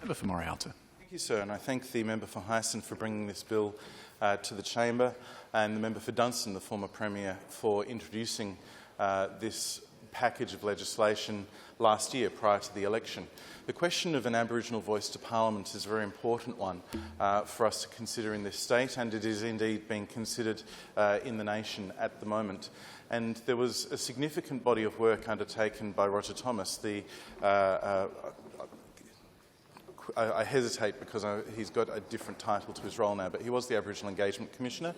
Member for Morialta. Thank you, sir, and I thank the member for Hyson for bringing this bill to the chamber, and the member for Dunstan, the former Premier, for introducing this package of legislation last year prior to the election. The question of an Aboriginal voice to Parliament is a very important one for us to consider in this state, and it is indeed being considered in the nation at the moment. And there was a significant body of work undertaken by Roger Thomas, I hesitate because he's got a different title to his role now, but he was the Aboriginal Engagement Commissioner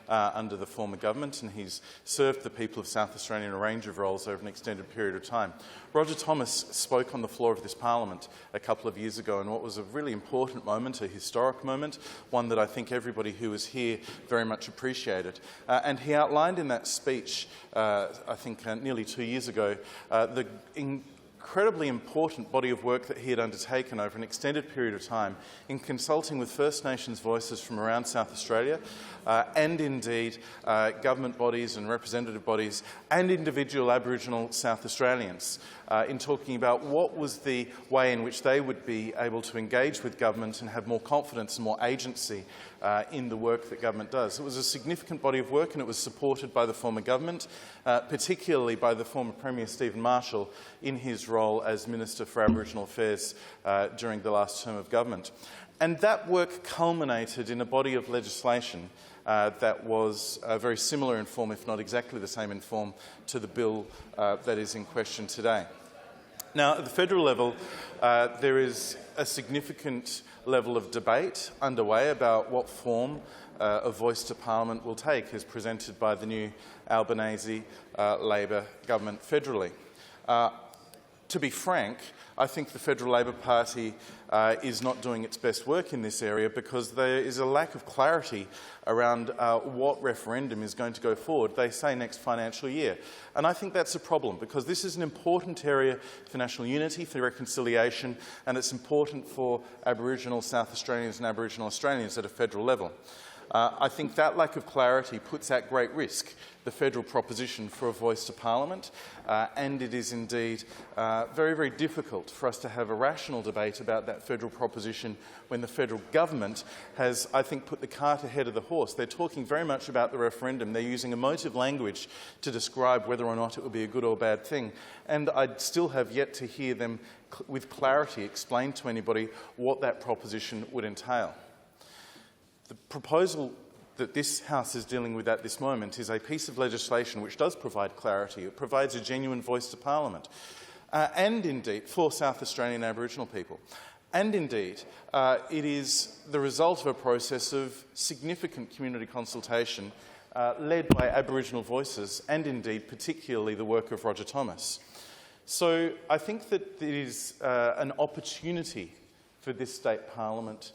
under the former government, and he's served the people of South Australia in a range of roles over an extended period of time. Roger Thomas spoke on the floor of this parliament a couple of years ago in what was a really important moment, a historic moment, one that I think everybody who was here very much appreciated. And he outlined in that speech, I think nearly 2 years ago, the incredibly important body of work that he had undertaken over an extended period of time in consulting with First Nations voices from around South Australia and indeed government bodies and representative bodies and individual Aboriginal South Australians in talking about what was the way in which they would be able to engage with government and have more confidence and more agency in the work that government does. It was a significant body of work, and it was supported by the former government, particularly by the former Premier Stephen Marshall in his role as Minister for Aboriginal Affairs during the last term of government. And that work culminated in a body of legislation that was very similar in form, if not exactly the same in form, to the bill that is in question today. Now, at the federal level, there is a significant level of debate underway about what form a voice to Parliament will take, as presented by the new Albanese Labor government federally. To be frank, I think the Federal Labor Party is not doing its best work in this area because there is a lack of clarity around what referendum is going to go forward. They say next financial year. And I think that's a problem because this is an important area for national unity, for reconciliation, and it's important for Aboriginal South Australians and Aboriginal Australians at a federal level. I think that lack of clarity puts at great risk the federal proposition for a voice to Parliament, and it is indeed very, very difficult for us to have a rational debate about that federal proposition when the federal government has, I think, put the cart ahead of the horse. They're talking very much about the referendum. They're using emotive language to describe whether or not it would be a good or bad thing, and I still have yet to hear them with clarity explain to anybody what that proposition would entail. The proposal that this House is dealing with at this moment is a piece of legislation which does provide clarity. It provides a genuine voice to Parliament, and indeed for South Australian Aboriginal people. And indeed, it is the result of a process of significant community consultation led by Aboriginal voices and indeed particularly the work of Roger Thomas. So I think that it is an opportunity for this state parliament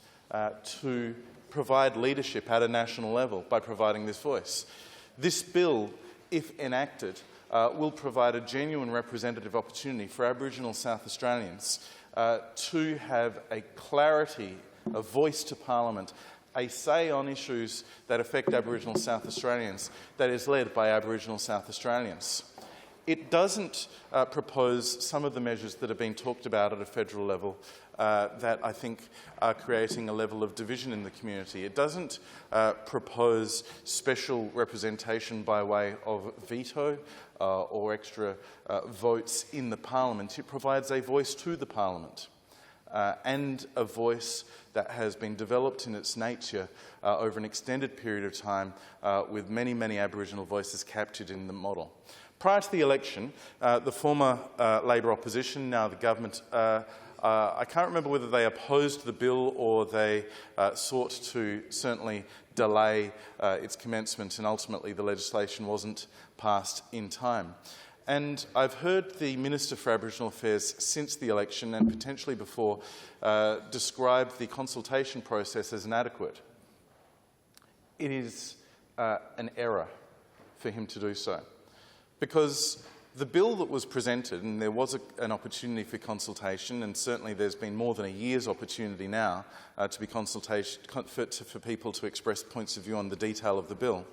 to provide leadership at a national level by providing this voice. This bill, if enacted, will provide a genuine representative opportunity for Aboriginal South Australians to have a clarity, a voice to Parliament, a say on issues that affect Aboriginal South Australians that is led by Aboriginal South Australians. It doesn't propose some of the measures that are being talked about at a federal level that I think are creating a level of division in the community. It doesn't propose special representation by way of veto or extra votes in the Parliament. It provides a voice to the Parliament and a voice that has been developed in its nature over an extended period of time with many, many Aboriginal voices captured in the model. Prior to the election, the former Labor opposition, now the government, I can't remember whether they opposed the bill or they sought to certainly delay its commencement, and ultimately the legislation wasn't passed in time. And I've heard the Minister for Aboriginal Affairs since the election and potentially before describe the consultation process as inadequate. It is an error for him to do so, because the bill that was presented, and there was an opportunity for consultation, and certainly there's been more than a year's opportunity now to be consultation for people to express points of view on the detail of the bill.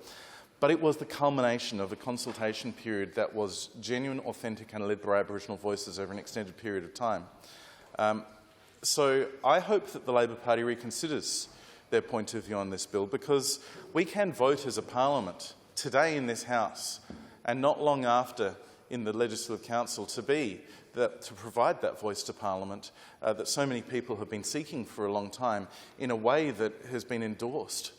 But it was the culmination of a consultation period that was genuine, authentic and led by Aboriginal voices over an extended period of time. So I hope that the Labor Party reconsiders their point of view on this bill, because we can vote as a parliament today in this House and not long after in the Legislative Council to provide that voice to Parliament that so many people have been seeking for a long time, in a way that has been endorsed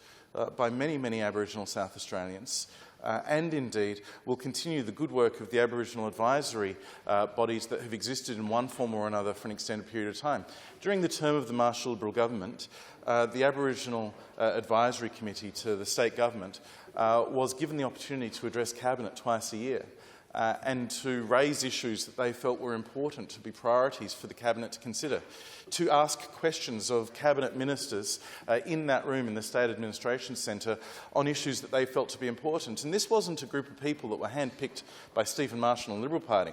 by many, many Aboriginal South Australians, and indeed will continue the good work of the Aboriginal advisory bodies that have existed in one form or another for an extended period of time. During the term of the Marshall Liberal government, the Aboriginal Advisory Committee to the state government was given the opportunity to address Cabinet twice a year and to raise issues that they felt were important to be priorities for the Cabinet to consider, to ask questions of Cabinet ministers in that room in the State Administration Centre on issues that they felt to be important. And this wasn't a group of people that were handpicked by Stephen Marshall and the Liberal Party.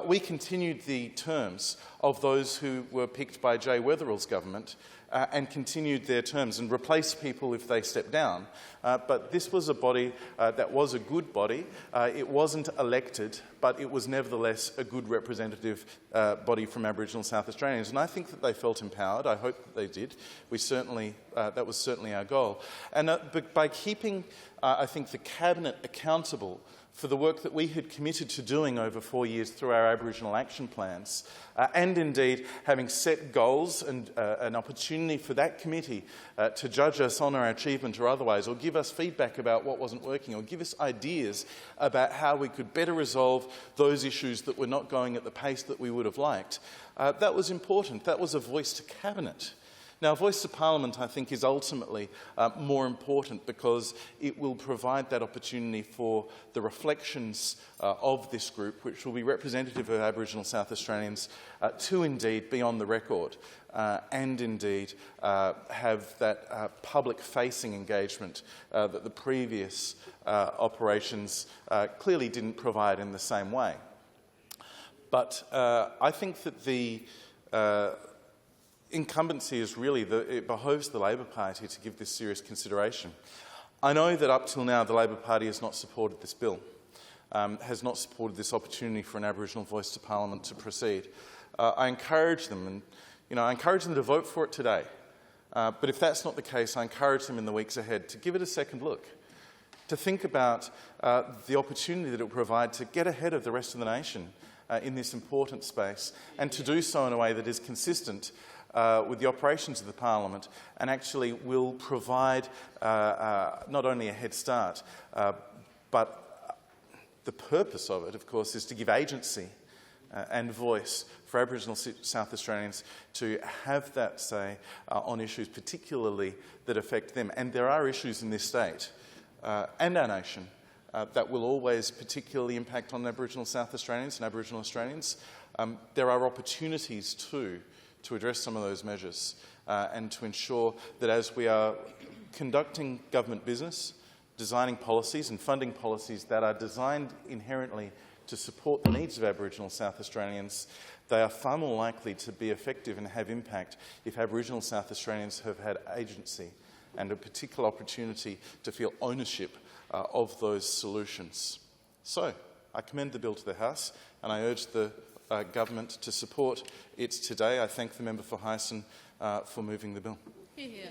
We continued the terms of those who were picked by Jay Weatherall's government and continued their terms and replaced people if they stepped down. But this was a body that was a good body. It wasn't elected, but it was nevertheless a good representative body from Aboriginal South Australians. And I think that they felt empowered. I hope that they did. That was certainly our goal. And but by keeping, I think, the Cabinet accountable for the work that we had committed to doing over 4 years through our Aboriginal action plans, and indeed having set goals and an opportunity for that committee to judge us on our achievement or otherwise, or give us feedback about what wasn't working, or give us ideas about how we could better resolve those issues that were not going at the pace that we would have liked. That was important. That was a voice to Cabinet. Now, voice to Parliament, I think, is ultimately more important, because it will provide that opportunity for the reflections of this group, which will be representative of Aboriginal South Australians, to indeed be on the record and indeed have that public-facing engagement that the previous operations clearly didn't provide in the same way. But I think that the incumbency is really it behoves the Labor Party to give this serious consideration. I know that up till now the Labor Party has not supported this bill, has not supported this opportunity for an Aboriginal voice to Parliament to proceed. I encourage them, and I encourage them to vote for it today. But if that's not the case, I encourage them in the weeks ahead to give it a second look, to think about the opportunity that it will provide to get ahead of the rest of the nation in this important space, and to do so in a way that is consistent with the operations of the Parliament, and actually will provide not only a head start, but the purpose of it, of course, is to give agency and voice for Aboriginal South Australians to have that say on issues particularly that affect them. And there are issues in this state and our nation that will always particularly impact on Aboriginal South Australians and Aboriginal Australians. There are opportunities too to address some of those measures and to ensure that as we are conducting government business, designing policies and funding policies that are designed inherently to support the needs of Aboriginal South Australians, they are far more likely to be effective and have impact if Aboriginal South Australians have had agency and a particular opportunity to feel ownership of those solutions. So, I commend the bill to the House, and I urge the Government to support it today. I thank the member for Hyson for moving the bill. Hear, hear.